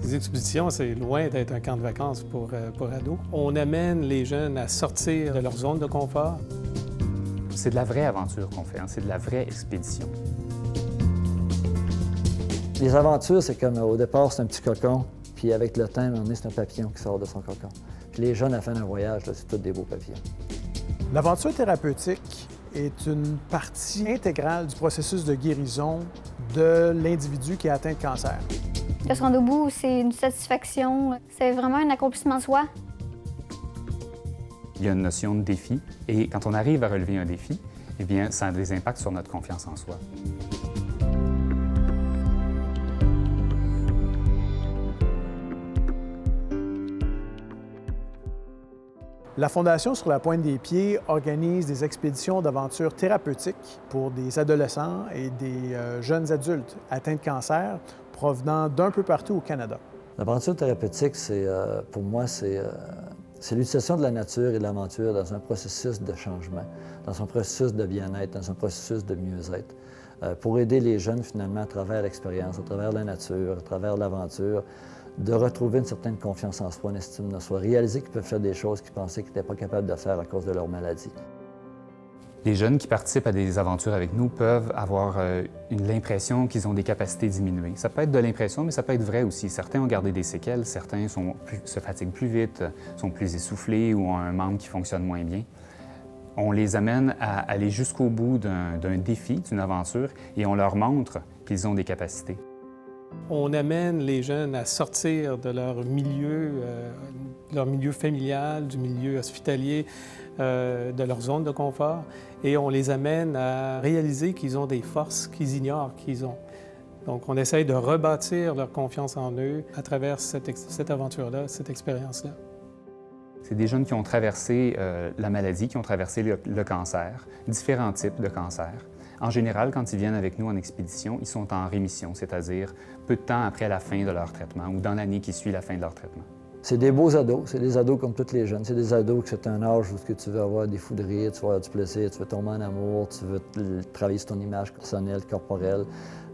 Les expéditions, c'est loin d'être un camp de vacances pour ados. On amène les jeunes à sortir de leur zone de confort. C'est de la vraie aventure qu'on fait, hein? C'est de la vraie expédition. Les aventures, c'est comme au départ, c'est un petit cocon, puis avec le temps, à un moment donné, c'est un papillon qui sort de son cocon. Puis les jeunes, à la fin d'un voyage, là, c'est tous des beaux papillons. L'aventure thérapeutique est une partie intégrale du processus de guérison de l'individu qui est atteint de cancer. De se rendre au bout, c'est une satisfaction, c'est vraiment un accomplissement de soi. Il y a une notion de défi, et quand on arrive à relever un défi, eh bien, ça a des impacts sur notre confiance en soi. La Fondation Sur la Pointe des Pieds organise des expéditions d'aventure thérapeutiques pour des adolescents et des jeunes adultes atteints de cancer provenant d'un peu partout au Canada. L'aventure thérapeutique, pour moi, c'est l'utilisation de la nature et de l'aventure dans un processus de changement, dans un processus de bien-être, dans un processus de mieux-être, pour aider les jeunes, finalement, à travers l'expérience, à travers la nature, à travers l'aventure, de retrouver une certaine confiance en soi, une estime de soi, réaliser qu'ils peuvent faire des choses qu'ils pensaient qu'ils n'étaient pas capables de faire à cause de leur maladie. Les jeunes qui participent à des aventures avec nous peuvent avoir l'impression qu'ils ont des capacités diminuées. Ça peut être de l'impression, mais ça peut être vrai aussi. Certains ont gardé des séquelles, certains se fatiguent plus vite, sont plus essoufflés ou ont un membre qui fonctionne moins bien. On les amène à aller jusqu'au bout d'un défi, d'une aventure, et on leur montre qu'ils ont des capacités. On amène les jeunes à sortir de leur milieu familial, du milieu hospitalier, de leur zone de confort, et on les amène à réaliser qu'ils ont des forces qu'ils ignorent qu'ils ont. Donc, on essaye de rebâtir leur confiance en eux à travers cette aventure-là, cette expérience-là. C'est des jeunes qui ont traversé la maladie, qui ont traversé le cancer, différents types de cancers. En général, quand ils viennent avec nous en expédition, ils sont en rémission, c'est-à-dire peu de temps après la fin de leur traitement ou dans l'année qui suit la fin de leur traitement. C'est des beaux ados, c'est des ados comme tous les jeunes. C'est des ados que c'est un âge où tu veux avoir des fous de rire, tu veux avoir du plaisir, tu veux tomber en amour, tu veux travailler sur ton image personnelle, corporelle,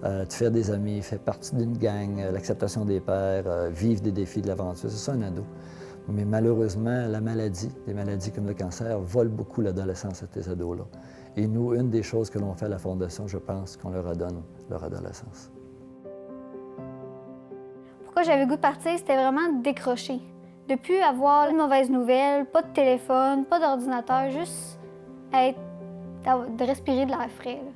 te faire des amis, faire partie d'une gang, l'acceptation des pairs, vivre des défis de l'aventure. C'est ça un ado. Mais malheureusement, la maladie, des maladies comme le cancer, volent beaucoup l'adolescence à ces ados-là. Et nous, une des choses que l'on fait à la Fondation, je pense, qu'on leur redonne leur adolescence. Pourquoi j'avais le goût de partir, c'était vraiment de décrocher. De ne plus avoir de mauvaises nouvelles, pas de téléphone, pas d'ordinateur, juste de respirer de l'air frais. Là.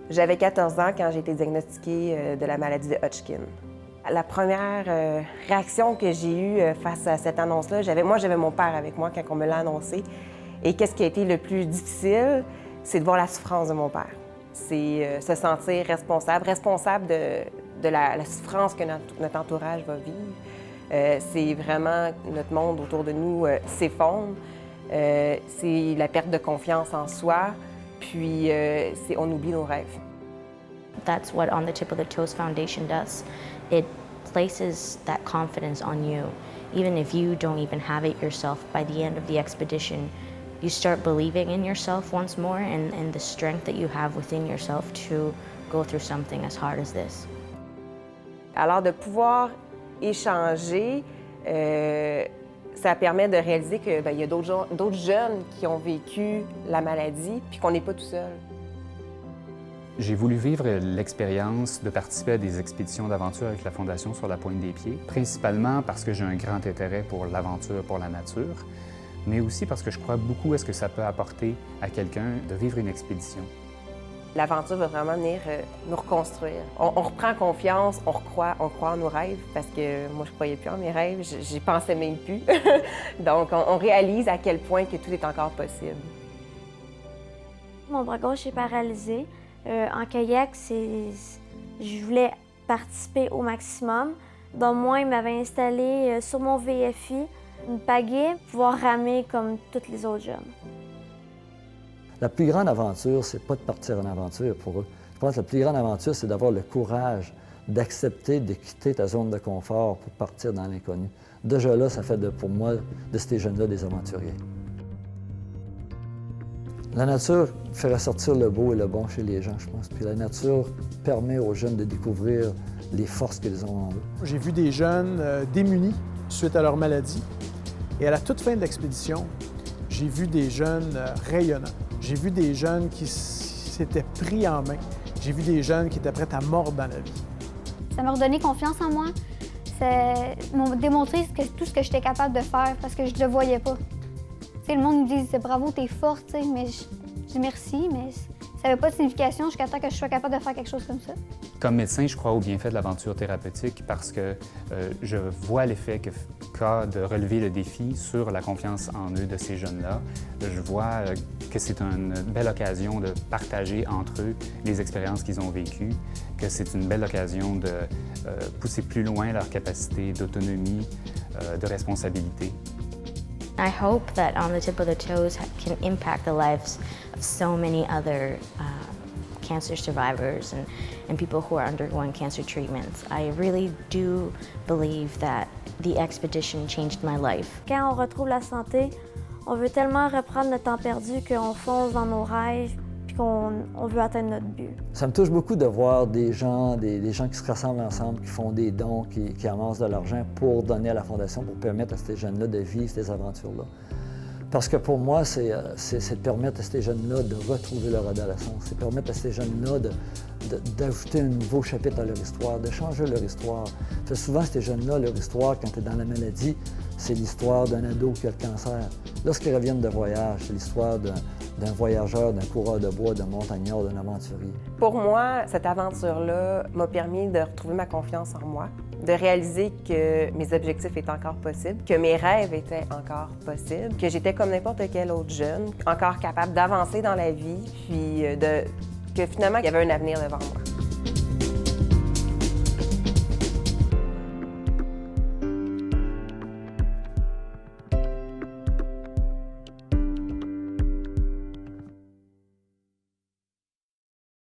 J'avais 14 ans quand j'ai été diagnostiquée de la maladie de Hodgkin. La première réaction que j'ai eue face à cette annonce-là, j'avais mon père avec moi quand on me l'a annoncé. Et qu'est-ce qui a été le plus difficile, c'est de voir la souffrance de mon père. C'est se sentir responsable de la souffrance que notre entourage va vivre. C'est vraiment notre monde autour de nous s'effondre. C'est la perte de confiance en soi, puis on oublie nos rêves. That's what On the Tip of the Toes Foundation does. It places that confidence on you. Even if you don't even have it yourself, by the end of the expedition, you start believing in yourself once more and the strength that you have within yourself to go through something as hard as this. Alors, de pouvoir échanger, ça permet de réaliser qu'il y a d'autres jeunes qui ont vécu la maladie puis qu'on n'est pas tout seul. J'ai voulu vivre l'expérience de participer à des expéditions d'aventure avec la Fondation Sur la Pointe des Pieds, principalement parce que j'ai un grand intérêt pour l'aventure, pour la nature, mais aussi parce que je crois beaucoup à ce que ça peut apporter à quelqu'un de vivre une expédition. L'aventure va vraiment venir nous reconstruire. On reprend confiance, on croit en nos rêves, parce que moi, je ne croyais plus en mes rêves, j'y pensais même plus. Donc, on réalise à quel point que tout est encore possible. Mon bras gauche est paralysé. En kayak, je voulais participer au maximum. Donc moi, il m'avait installé sur mon VFI une pagaie pour pouvoir ramer comme tous les autres jeunes. La plus grande aventure, c'est pas de partir en aventure pour eux. Je pense que la plus grande aventure, c'est d'avoir le courage d'accepter de quitter ta zone de confort pour partir dans l'inconnu. Déjà là, ça fait pour moi, de ces jeunes-là, des aventuriers. La nature fait ressortir le beau et le bon chez les gens, je pense. Puis la nature permet aux jeunes de découvrir les forces qu'ils ont en eux. J'ai vu des jeunes démunis suite à leur maladie. Et à la toute fin de l'expédition, j'ai vu des jeunes rayonnants. J'ai vu des jeunes qui s'étaient pris en main. J'ai vu des jeunes qui étaient prêts à mordre dans la vie. Ça m'a redonné confiance en moi. Ça m'a démontré tout ce que j'étais capable de faire parce que je ne le voyais pas. T'sais, le monde me dit « bravo, t'es forte », mais je dis merci, mais ça n'avait pas de signification jusqu'à temps que je sois capable de faire quelque chose comme ça. Comme médecin, je crois au bienfait de l'aventure thérapeutique parce que je vois l'effet qu'a de relever le défi sur la confiance en eux de ces jeunes-là. Je vois que c'est une belle occasion de partager entre eux les expériences qu'ils ont vécues, que c'est une belle occasion de pousser plus loin leur capacité d'autonomie, de responsabilité. I hope that On the Tip of the Toes can impact the lives of so many other cancer survivors and people who are undergoing cancer treatments. I really do believe that the expedition changed my life. Quand on retrouve la santé, on veut tellement reprendre le temps perdu qu'on fonce dans nos rêves puis qu'on veut atteindre notre but. Ça me touche beaucoup de voir des gens qui se rassemblent ensemble, qui font des dons, qui amassent de l'argent pour donner à la Fondation, pour permettre à ces jeunes-là de vivre ces aventures-là. Parce que pour moi, c'est de permettre à ces jeunes-là de retrouver leur adolescence, c'est de permettre à ces jeunes-là d'ajouter un nouveau chapitre à leur histoire, de changer leur histoire. Parce que souvent, ces jeunes-là, leur histoire, quand tu es dans la maladie, c'est l'histoire d'un ado qui a le cancer. Lorsqu'ils reviennent de voyage, c'est l'histoire d'un voyageur, d'un coureur de bois, d'un montagnard, d'un aventurier. Pour moi, cette aventure-là m'a permis de retrouver ma confiance en moi, de réaliser que mes objectifs étaient encore possibles, que mes rêves étaient encore possibles, que j'étais comme n'importe quel autre jeune, encore capable d'avancer dans la vie, puis que finalement, il y avait un avenir devant moi.